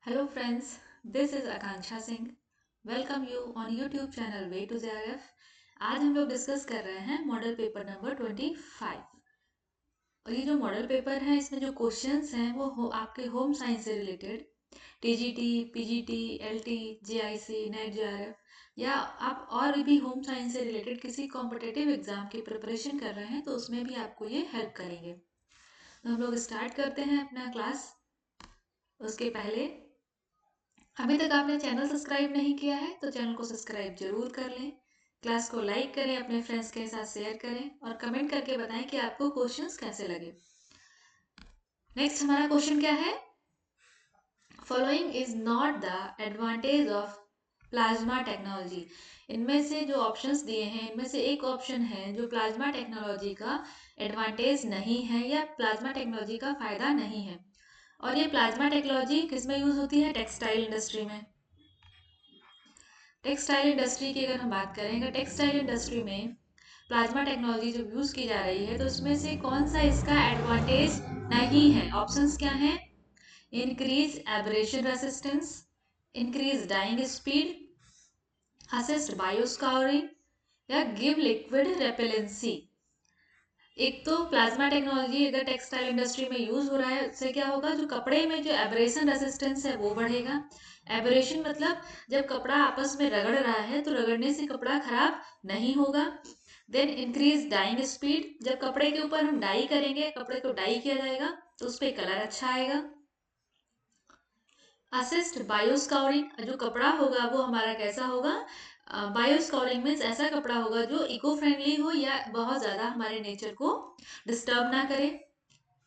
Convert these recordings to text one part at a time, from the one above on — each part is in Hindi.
Hello friends, this is Akanksha Singh. Welcome you on YouTube channel Way to JRF. आज हम लोग डिस्कस कर रहे हैं मॉडल पेपर नंबर 25 और ये जो मॉडल पेपर है इसमें जो क्वेश्चंस हैं वो आपके होम साइंस से related TGT, PGT, LT, JIC, net JRF या आप और भी होम साइंस से रिलेटेड किसी कॉम्पिटिटिव एग्जाम की प्रिपरेशन कर रहे हैं तो उसमें भी आपको ये हेल्प करेंगे। तो हम लोग स्टार्ट करते हैं अपना क्लास। उसके पहले अभी तक आपने चैनल सब्सक्राइब नहीं किया है तो चैनल को सब्सक्राइब जरूर कर लें। क्लास को लाइक करें, अपने फ्रेंड्स के साथ शेयर करें और कमेंट करके बताएं कि आपको क्वेश्चंस कैसे लगे। नेक्स्ट हमारा क्वेश्चन क्या है? Following is not the advantage of plasma technology. इनमें से जो ऑप्शंस दिए हैं इनमें से एक ऑप्शन है जो प्लाज्मा टेक्नोलॉजी का एडवांटेज नहीं है या प्लाज्मा टेक्नोलॉजी का फायदा नहीं है। और ये प्लाज्मा टेक्नोलॉजी किसमें यूज होती है? टेक्सटाइल इंडस्ट्री में। टेक्सटाइल इंडस्ट्री की अगर हम बात करें, टेक्सटाइल इंडस्ट्री में प्लाज्मा टेक्नोलॉजी जब यूज की जा रही है तो उसमें से कौन सा इसका एडवांटेज नहीं है? ऑप्शंस क्या हैं? Increase abrasion resistance, increase dyeing speed, assist bioscouring या गिव लिक्विड रेपेलेंसी। एक तो प्लाज्मा टेक्नोलॉजी अगर टेक्सटाइल इंडस्ट्री में यूज हो रहा है उससे क्या होगा, जो कपड़े में जो एब्रेशन रेसिस्टेंस है वो बढ़ेगा। एब्रेशन मतलब जब कपड़ा आपस में रगड़ रहा है तो रगड़ने से कपड़ा खराब नहीं होगा। देन इंक्रीज डाइंग स्पीड, जब कपड़े के ऊपर हम डाई करेंगे, कपड़े को डाई किया जाएगा तो उस पर कलर अच्छा आएगा। असिस्ट बायोस्कॉरिंग, जो कपड़ा होगा वो हमारा कैसा होगा? बायोस्कॉरिंग मीन्स ऐसा कपड़ा होगा जो इको फ्रेंडली हो या बहुत ज़्यादा हमारे नेचर को डिस्टर्ब ना करे।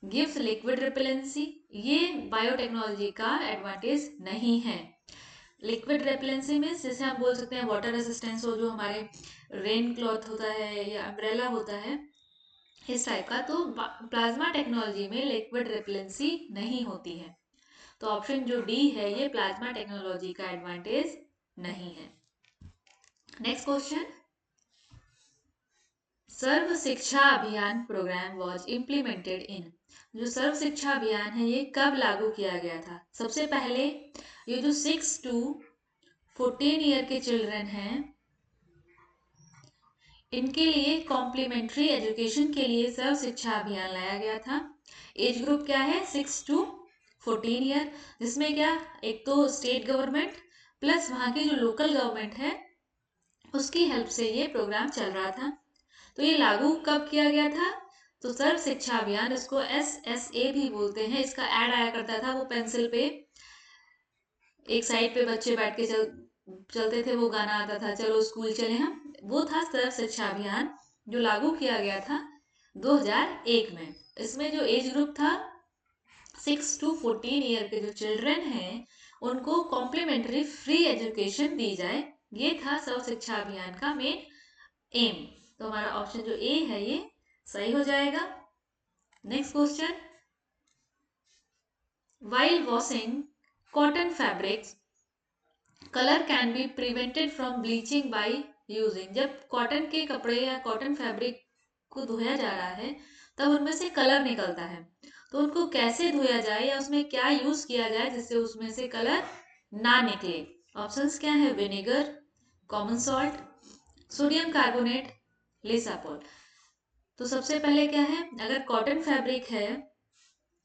गिव्स लिक्विड रिपेलेंसी, ये बायोटेक्नोलॉजी का एडवांटेज नहीं है। लिक्विड रेपेलेंसी मीन्स जैसे हम बोल सकते हैं वाटर रेसिस्टेंस हो, जो हमारे रेन क्लॉथ होता है या अम्ब्रेला होता है इस टाइप का, तो प्लाज्मा टेक्नोलॉजी में लिक्विड रेपेलेंसी नहीं होती है। तो ऑप्शन जो डी है ये प्लाज्मा टेक्नोलॉजी का एडवांटेज नहीं है। नेक्स्ट क्वेश्चन, सर्व शिक्षा अभियान प्रोग्राम वॉज इम्प्लीमेंटेड इन। जो सर्व शिक्षा अभियान है ये कब लागू किया गया था? सबसे पहले ये जो 6 to 14 ईयर के चिल्ड्रन हैं इनके लिए कॉम्प्लीमेंट्री एजुकेशन के लिए सर्व शिक्षा अभियान लाया गया था। एज ग्रुप क्या है? 6 to 14 ईयर, जिसमें क्या, एक तो स्टेट गवर्नमेंट प्लस वहाँ की जो लोकल गवर्नमेंट है उसकी हेल्प से ये प्रोग्राम चल रहा था। तो ये लागू कब किया गया था? तो सर्व शिक्षा अभियान, इसको SSA भी बोलते हैं। इसका ऐड आया करता था, वो पेंसिल पे एक साइड पे बच्चे बैठ के चलते थे, वो गाना आता था, चलो स्कूल चले हम। वो था सर्व शिक्षा अभियान जो लागू किया गया था 2001 में। इसमें जो एज ग्रुप था 6 to 14 ईयर के जो चिल्ड्रन हैं उनको कॉम्प्लीमेंट्री फ्री एजुकेशन दी जाए, ये था सर्व शिक्षा अभियान का मेन एम। तो हमारा ऑप्शन जो ए है ये सही हो जाएगा। Next question, while washing cotton fabrics colour can be prevented from bleaching by using. जब कॉटन के कपड़े या कॉटन फैब्रिक को धोया जा रहा है तब उनमें से कलर निकलता है, तो उनको कैसे धोया जाए या उसमें क्या यूज किया जाए जिससे उसमें से कलर ना निकले? ऑप्शंस क्या है? Vinegar, common salt, sodium carbonate, Lissapol. तो सबसे पहले क्या है, अगर कॉटन फैब्रिक है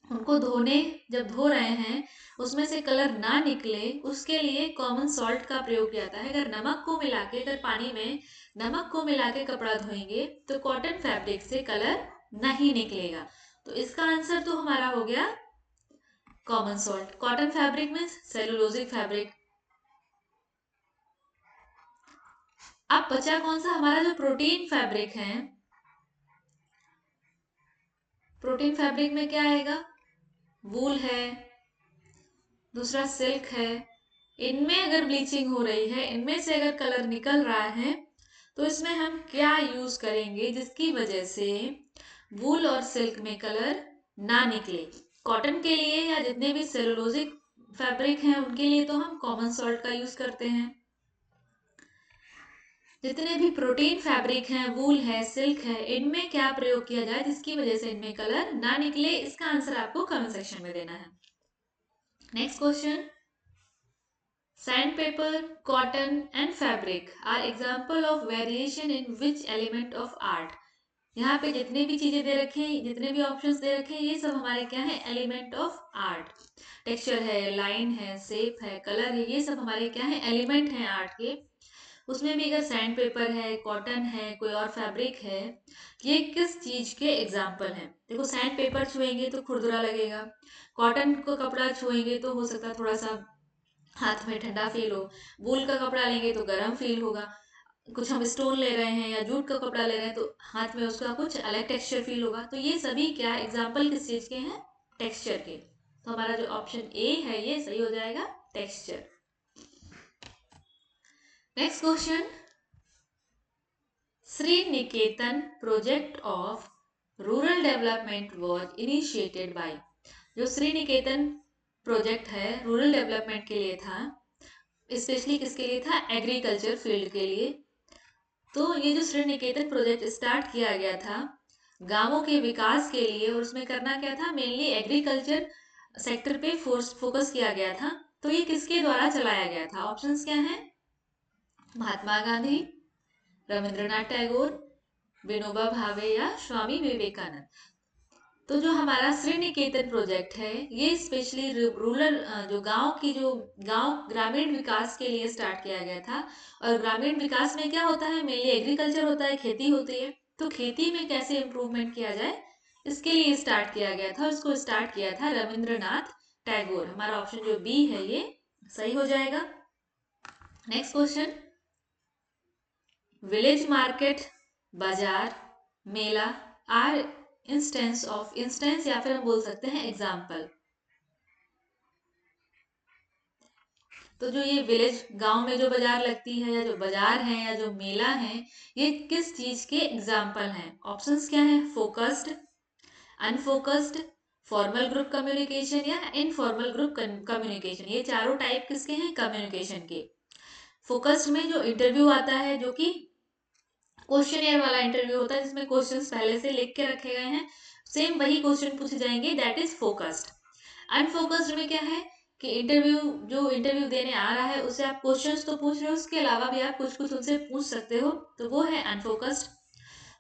उनको धोने जब धो रहे हैं उसमें से कलर ना निकले उसके लिए कॉमन सॉल्ट का प्रयोग किया जाता है। अगर नमक को मिला के, अगर पानी में नमक को मिला के कपड़ा धोएंगे तो कॉटन फैब्रिक से कलर नहीं निकलेगा। तो इसका आंसर तो हमारा हो गया कॉमन सॉल्ट। कॉटन फैब्रिक में सेलुलोजिक फैब्रिक। अब बचा कौन सा? हमारा जो प्रोटीन फैब्रिक है, प्रोटीन फैब्रिक में क्या आएगा? वूल है, दूसरा सिल्क है। इनमें अगर ब्लीचिंग हो रही है, इनमें से अगर कलर निकल रहा है तो इसमें हम क्या यूज करेंगे जिसकी वजह से वूल और सिल्क में कलर ना निकले? कॉटन के लिए या जितने भी सेलुलोजिक फैब्रिक हैं उनके लिए तो हम कॉमन सॉल्ट का यूज करते हैं। जितने भी प्रोटीन फैब्रिक हैं, वूल है, सिल्क है, इनमें क्या प्रयोग किया जाए जिसकी वजह से इनमें कलर ना निकले? इसका आंसर आपको कमेंट सेक्शन में देना है। Next question, Sandpaper, cotton and fabric are example of variation in which element of art? यहाँ पे जितने भी चीजें दे रखे हैं, जितने भी ऑप्शंस दे रखे हैं, ये सब हमारे क्या है? Element of art. टेक्सचर है, लाइन है, शेप है, कलर है, ये सब हमारे क्या है? एलिमेंट हैं आर्ट के। उसमें भी अगर सैंड पेपर है, कॉटन है, कोई और फैब्रिक है, ये किस चीज के एग्जाम्पल हैं? देखो, सैंड पेपर छुएंगे तो खुरदुरा लगेगा, कॉटन को कपड़ा छुएंगे तो हो सकता है थोड़ा सा हाथ में ठंडा फील हो, वूल का कपड़ा लेंगे तो गर्म फील होगा, कुछ हम स्टोन ले रहे हैं या जूट का कपड़ा ले रहे हैं तो हाथ में उसका कुछ अलग टेक्सचर फील होगा। तो ये सभी क्या एग्जाम्पल किस चीज के हैं? टेक्सचर के। तो हमारा जो ऑप्शन ए है ये सही हो जाएगा, texture. Next question, Shri Niketan project of rural development was initiated by. जो श्री निकेतन प्रोजेक्ट है रूरल डेवलपमेंट के लिए था, स्पेशली किसके लिए था? एग्रीकल्चर फील्ड के लिए। तो ये जो श्री निकेतन प्रोजेक्ट स्टार्ट किया गया था गांवों के विकास के लिए, और उसमें करना क्या था? मेनली एग्रीकल्चर सेक्टर पे फोकस किया गया था। तो ये किसके द्वारा चलाया गया था? ऑप्शंस क्या हैं? महात्मा गांधी, रविंद्रनाथ टैगोर, विनोबा भावे या स्वामी विवेकानंद। तो जो हमारा श्री निकेतन प्रोजेक्ट है ये स्पेशली रूरल जो गांव ग्रामीण विकास के लिए स्टार्ट किया गया था। और ग्रामीण विकास में क्या होता है? मेनली एग्रीकल्चर होता है, खेती होती है। तो खेती में कैसे इम्प्रूवमेंट किया जाए, इसके लिए स्टार्ट किया गया था। इसको स्टार्ट किया था रविंद्रनाथ टैगोर। हमारा ऑप्शन जो बी है ये सही हो जाएगा। नेक्स्ट क्वेश्चन, विलेज मार्केट, बाजार, मेला आर इंस्टेंस या फिर हम बोल सकते हैं एग्जाम्पल। तो जो ये विलेज गांव में जो बाजार लगती है या जो बाजार है या जो मेला है, ये किस चीज के एग्जाम्पल हैं? ऑप्शंस क्या है? Focused, unfocused, formal group communication या इनफॉर्मल ग्रुप कम्युनिकेशन। ये चारों टाइप किसके हैं? कम्युनिकेशन के। फोकस्ड में जो इंटरव्यू आता है, जो कि क्वेश्चनियर वाला इंटरव्यू होता है जिसमें क्वेश्चंस पहले से लिख के रखे गए हैं, सेम वही क्वेश्चन पूछे जाएंगे, दैट इज फोकस्ड। अनफोकस्ड में क्या है कि इंटरव्यू देने आ रहा है उससे आप क्वेश्चंस तो पूछ रहे हो, उसके अलावा भी आप कुछ कुछ उनसे पूछ सकते हो, तो वो है अनफोकस्ड।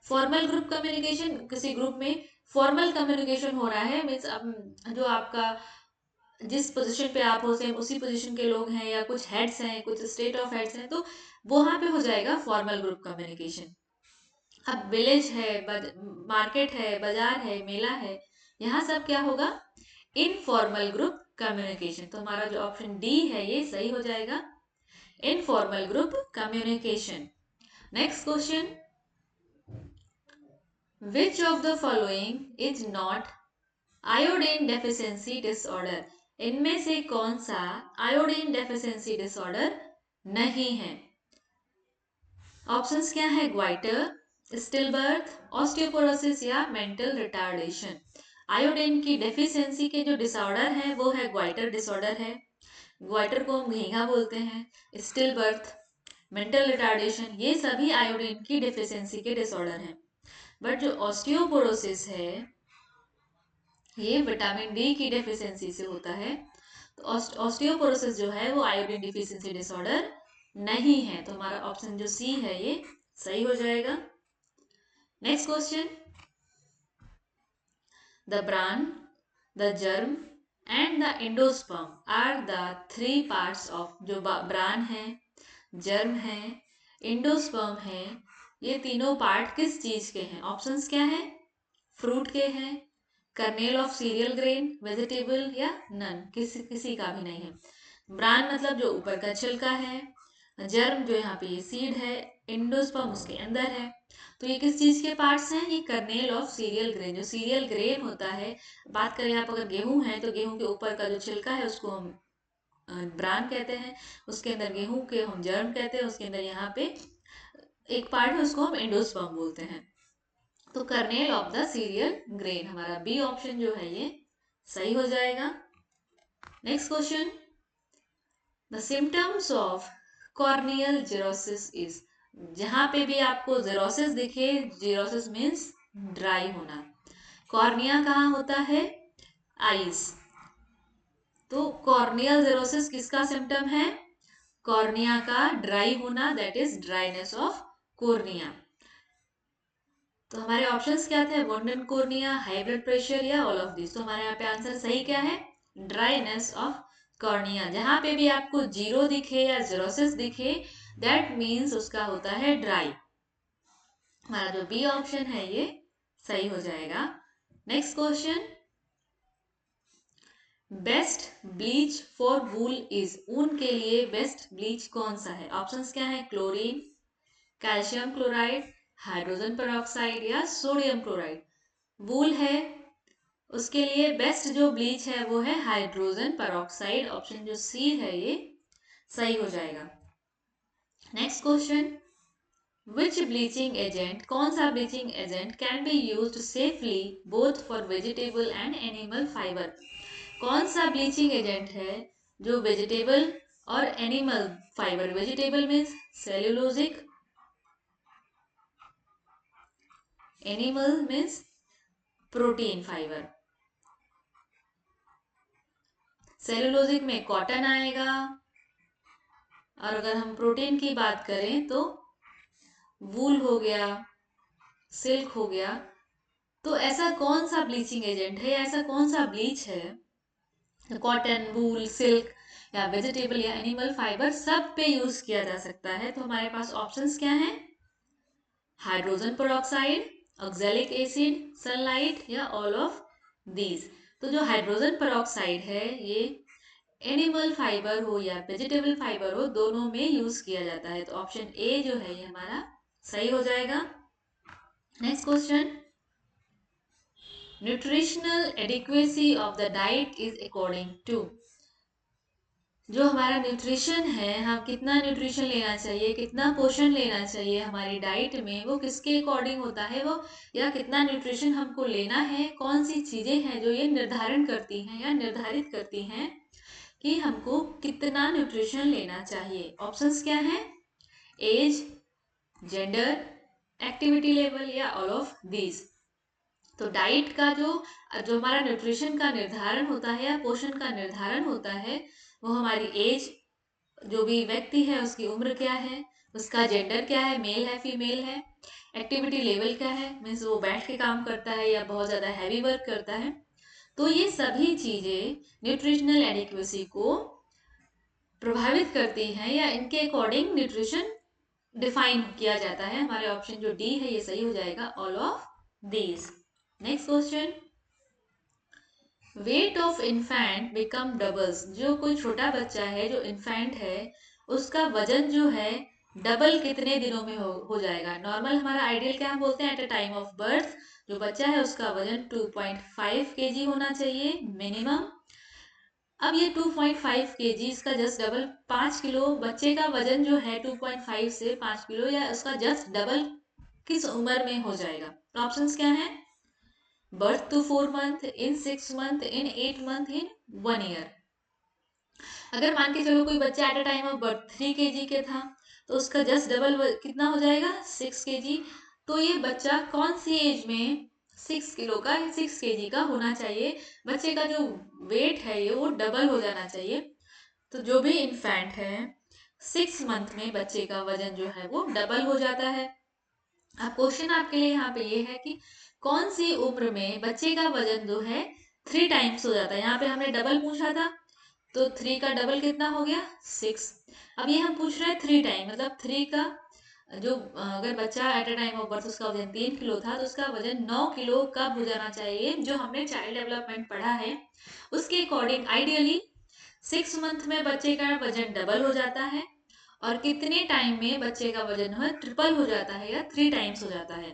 फॉर्मल ग्रुप कम्युनिकेशन, किसी ग्रुप में फॉर्मल कम्युनिकेशन हो रहा है, मीन्स जो आपका जिस पोजीशन पे आप हो सेम उसी पोजीशन के लोग हैं या कुछ हेड्स हैं, कुछ स्टेट ऑफ हेड्स हैं, तो वहां पे हो जाएगा फॉर्मल ग्रुप कम्युनिकेशन। अब विलेज है, मार्केट है, बाजार है, मेला है, यहाँ सब क्या होगा? Informal group communication. तो हमारा जो ऑप्शन डी है ये सही हो जाएगा, informal group communication. Next question, which of the following is not iodine deficiency disorder. इनमें से कौन सा आयोडीन डेफिशिएंसी डिसऑर्डर नहीं है? ऑप्शंस क्या है? ग्वाइटर, स्टिलबर्थ, ऑस्टियोपोरोसिस या मेंटल रिटार्डेशन। आयोडीन की डेफिशिएंसी के जो डिसऑर्डर है वो है ग्वाइटर डिसऑर्डर है, ग्वाइटर को हम घेंघा बोलते हैं। स्टिलबर्थ, मेंटल रिटार्डेशन, ये सभी आयोडीन की डेफिशिएंसी के डिसऑर्डर हैं। बट जो ऑस्टियोपोरोसिस है ये विटामिन डी की डेफिशिएंसी से होता है। तो ऑस्टियोपोरोसिस जो है वो आयोडीन डिफिशिएंसी डिसऑर्डर नहीं है। तो हमारा ऑप्शन जो सी है ये सही हो जाएगा। Next question, the bran, the germ and the endosperm are the three parts of. जो ब्रान है, जर्म है, एंडोस्पर्म है, ये तीनों पार्ट किस चीज के हैं? ऑप्शंस क्या है? फ्रूट के हैं, kernel of serial grain, vegetable या नन, किसी का भी नहीं है। ब्रान मतलब जो ऊपर का छिलका है, जर्म जो यहाँ पे ये सीड है, एंडोस्पर्म उसके अंदर है। तो ये किस चीज के पार्ट्स हैं? ये कर्नेल ऑफ सीरियल ग्रेन। जो सीरियल ग्रेन होता है, बात करें आप अगर गेहूं है तो गेहूं के ऊपर का जो छिलका है उसको हम ब्रान कहते हैं, उसके अंदर गेहूं के हम जर्म कहते हैं, उसके अंदर यहाँ पे एक पार्ट है उसको हम एंडोस्पर्म बोलते हैं। तो kernel of the cereal grain, हमारा बी ऑप्शन जो है ये सही हो जाएगा। Next question, the symptoms of corneal xerosis is. जहां पे भी आपको जेरोसिस दिखे, जेरोसिस मीन्स ड्राई होना। कॉर्निया कहाँ होता है? आईज। तो कॉर्नियल जेरोसिस किसका सिम्टम है? कॉर्निया का ड्राई होना, that is dryness of cornea. तो हमारे ऑप्शंस क्या थे? वुंडन कॉर्निया, हाई ब्लड प्रेशर या ऑल ऑफ दिस। तो हमारे यहाँ पे आंसर सही क्या है? Dryness of cornea. जहां पे भी आपको जीरो दिखे या जीरोसिस दिखे, दैट मीन्स उसका होता है ड्राई। हमारा जो बी ऑप्शन है ये सही हो जाएगा। Next question, best bleach for wool is. ऊन के लिए बेस्ट ब्लीच कौन सा है? ऑप्शंस क्या है? Chlorine, calcium chloride, hydrogen peroxide या सोडियम क्लोराइड। वूल है, उसके लिए बेस्ट जो ब्लीच है वो है हाइड्रोजन पेरोक्साइड। ऑप्शन जो सी है ये सही हो जाएगा। नेक्स्ट क्वेश्चन, विच ब्लीचिंग एजेंट, कौन सा bleaching agent can be used safely both for vegetable and animal fibre. कौन सा ब्लीचिंग एजेंट है जो वेजिटेबल और animal fibre, vegetable means cellulosic, animal means protein fibre. Cellulosic में कॉटन आएगा, और अगर हम प्रोटीन की बात करें तो वूल हो गया, सिल्क हो गया। तो ऐसा कौन सा ब्लीचिंग एजेंट है, ऐसा कौन सा ब्लीच है, कॉटन, वूल, सिल्क या वेजिटेबल या एनिमल फाइबर सब पे यूज किया जा सकता है। तो हमारे पास ऑप्शंस क्या हैं? Hydrogen peroxide, oxalic acid, sunlight या ऑल ऑफ दीज। तो जो हाइड्रोजन पेरोक्साइड है ये एनिमल फाइबर हो या वेजिटेबल फाइबर हो, दोनों में यूज किया जाता है। तो ऑप्शन ए जो है ये हमारा सही हो जाएगा। Next question, nutritional adequacy of the diet is according to. जो हमारा न्यूट्रिशन है, हम कितना न्यूट्रिशन लेना चाहिए, कितना पोषण लेना चाहिए हमारी डाइट में, वो किसके अकॉर्डिंग होता है, वो या कितना न्यूट्रिशन हमको लेना है, कौन सी चीजें हैं जो ये निर्धारण करती हैं या निर्धारित करती हैं कि हमको कितना न्यूट्रिशन लेना चाहिए। ऑप्शंस क्या हैं? एज, जेंडर, एक्टिविटी लेवल या ऑल ऑफ दीज। तो डाइट का जो जो हमारा न्यूट्रिशन का निर्धारण होता है या पोषण का निर्धारण होता है, वो हमारी एज, जो भी व्यक्ति है उसकी उम्र क्या है, उसका जेंडर क्या है, मेल है फीमेल है, एक्टिविटी लेवल क्या है, मीन्स वो बैठ के काम करता है या बहुत ज़्यादा हैवी वर्क करता है। तो ये सभी चीज़ें न्यूट्रिशनल एडिक्वेसी को प्रभावित करती हैं या इनके अकॉर्डिंग न्यूट्रिशन डिफाइन किया जाता है। हमारे ऑप्शन जो डी है ये सही हो जाएगा, all of these. Next question, weight of infant become doubles. जो कोई छोटा बच्चा है, जो इन्फेंट है, उसका वजन जो है डबल कितने दिनों में हो जाएगा? नॉर्मल हमारा आइडियल क्या हम बोलते हैं, eight a time of birth जो बच्चा है उसका वजन 2.5 kg होना चाहिए मिनिमम। अब ये 2.5 kg, इसका जस्ट डबल 5 किलो, बच्चे का वजन जो है 2.5 से 5 किलो या उसका जस्ट डबल किस उम्र में हो जाएगा? तो ऑप्शंस क्या हैं? Birth to 4 month, in 6 month, in 8 month, in 1 year. अगर मान के चलो कोई बच्चा at a time of birth 3 kg के था, तो उसका जस्ट डबल कितना हो जाएगा? 6 kg। तो ये बच्चा कौन सी एज में 6 किलो का, 6 kg का होना चाहिए? बच्चे का जो वेट है ये वो डबल हो जाना चाहिए। तो जो भी इन्फेंट है 6 मंथ में बच्चे का वजन जो है वो डबल हो जाता है। अब क्वेश्चन आपके लिए यहाँ पे ये है कि कौन सी उम्र में बच्चे का वजन जो है 3 टाइम्स हो जाता है? यहाँ पे हमने डबल पूछा था, तो 3 का डबल कितना हो गया? 6। अब ये हम पूछ रहे हैं 3 टाइम, मतलब 3 का जो अगर बच्चा at a time of birth उसका वजन 3 किलो था, तो उसका वजन 9 किलो कब हो जाना चाहिए? जो हमने चाइल्ड डेवलपमेंट पढ़ा है उसके अकॉर्डिंग आइडियली 6 मंथ में बच्चे का वजन डबल हो जाता है, और कितने टाइम में बच्चे का वजन है ट्रिपल हो जाता है या 3 टाइम्स हो जाता है।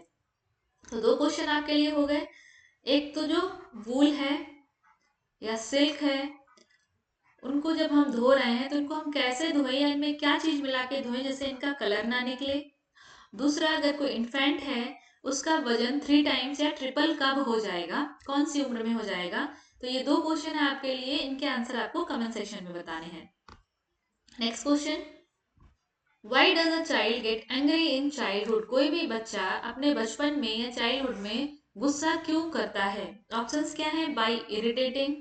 तो दो क्वेश्चन आपके लिए हो गए। एक तो जो वूल है या सिल्क है, उनको जब हम धो रहे हैं तो इनको हम कैसे धोएं या इनमें क्या चीज मिला के धोएं जिससे इनका कलर ना निकले। दूसरा, अगर कोई इन्फेंट है उसका वजन 3 टाइम्स या ट्रिपल कब हो जाएगा, कौन सी उम्र में हो जाएगा? तो ये दो क्वेश्चन है आपके लिए, इनके आंसर आपको कमेंट सेक्शन में बताने हैं। Next question, why does a child get angry in childhood. कोई भी बच्चा अपने बचपन में या चाइल्डहुड में गुस्सा क्यों करता है? ऑप्शंस क्या है? By irritating,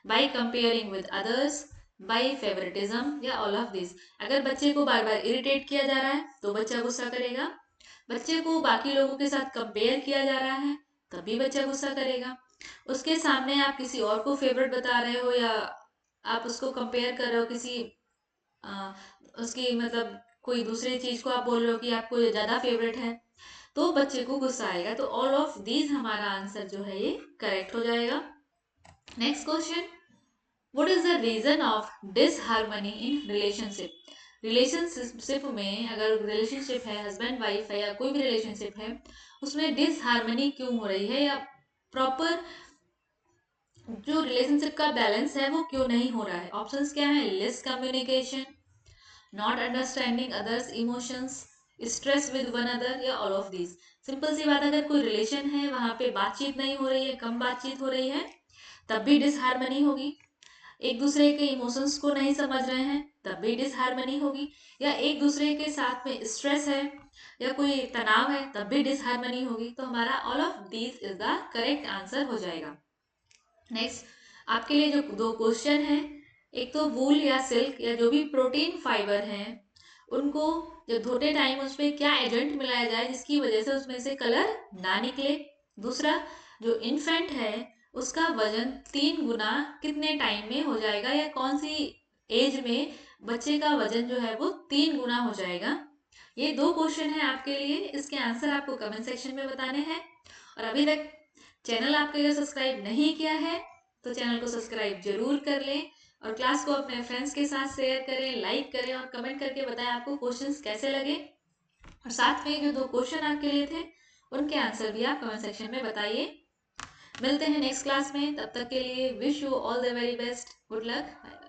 by comparing with others, by favouritism या ऑल ऑफ दिस। अगर बच्चे को बार बार इरिटेट किया जा रहा है तो बच्चा गुस्सा करेगा। बच्चे को बाकी लोगों के साथ कंपेयर किया जा रहा है तभी बच्चा गुस्सा करेगा। उसके सामने आप किसी और को फेवरेट बता रहे हो या आप उसको कंपेयर कर रहे हो किसी आ, उसकी मतलब कोई दूसरी चीज को आप बोल रहे हो कि आपको ये ज्यादा फेवरेट है तो बच्चे को गुस्सा आएगा। तो ऑल ऑफ दीज हमारा आंसर जो है ये करेक्ट हो जाएगा। Next question, what is the reason of disharmony in relationship. Relationship में अगर रिलेशनशिप है, हस्बैंड वाइफ है या कोई भी रिलेशनशिप है, उसमें डिसहार्मनी क्यों हो रही है या प्रॉपर जो रिलेशनशिप का बैलेंस है वो क्यों नहीं हो रहा है। ऑप्शंस क्या है, less communication, not understanding others emotions, stress with one other या ऑल ऑफ दीज। सिंपल सी बात, अगर कोई रिलेशन है वहां पे बातचीत नहीं हो रही है, कम बातचीत हो रही है, तब भी डिसहार्मनी होगी। एक दूसरे के इमोशंस को नहीं समझ रहे हैं तब भी डिसहार्मनी होगी। या एक दूसरे के साथ में स्ट्रेस है या कोई तनाव है तब भी डिसहार्मनी होगी। तो हमारा all of these is the correct answer हो जाएगा। नेक्स्ट, आपके लिए जो दो क्वेश्चन है, एक तो वूल या सिल्क या जो भी प्रोटीन फाइबर हैं उनको जब धोते टाइम उसमें क्या एजेंट मिलाया जाए जिसकी वजह से उसमें से कलर ना निकले। दूसरा, जो इन्फेंट है उसका वजन 3 गुना कितने टाइम में हो जाएगा या कौन सी एज में बच्चे का वजन जो है वो 3 गुना हो जाएगा। ये दो क्वेश्चन है आपके लिए, इसके आंसर आपको कमेंट सेक्शन में बताने हैं। और अभी तक चैनल आपके अगर सब्सक्राइब नहीं किया है तो चैनल को सब्सक्राइब जरूर कर लें और क्लास को अपने फ्रेंड्स के साथ शेयर करें, लाइक करें और कमेंट करके बताएं आपको क्वेश्चंस कैसे लगे। और साथ में जो दो क्वेश्चन आपके लिए थे उनके आंसर भी आप कमेंट सेक्शन में बताइए। मिलते हैं नेक्स्ट क्लास में, तब तक के लिए wish you all the very best, good luck.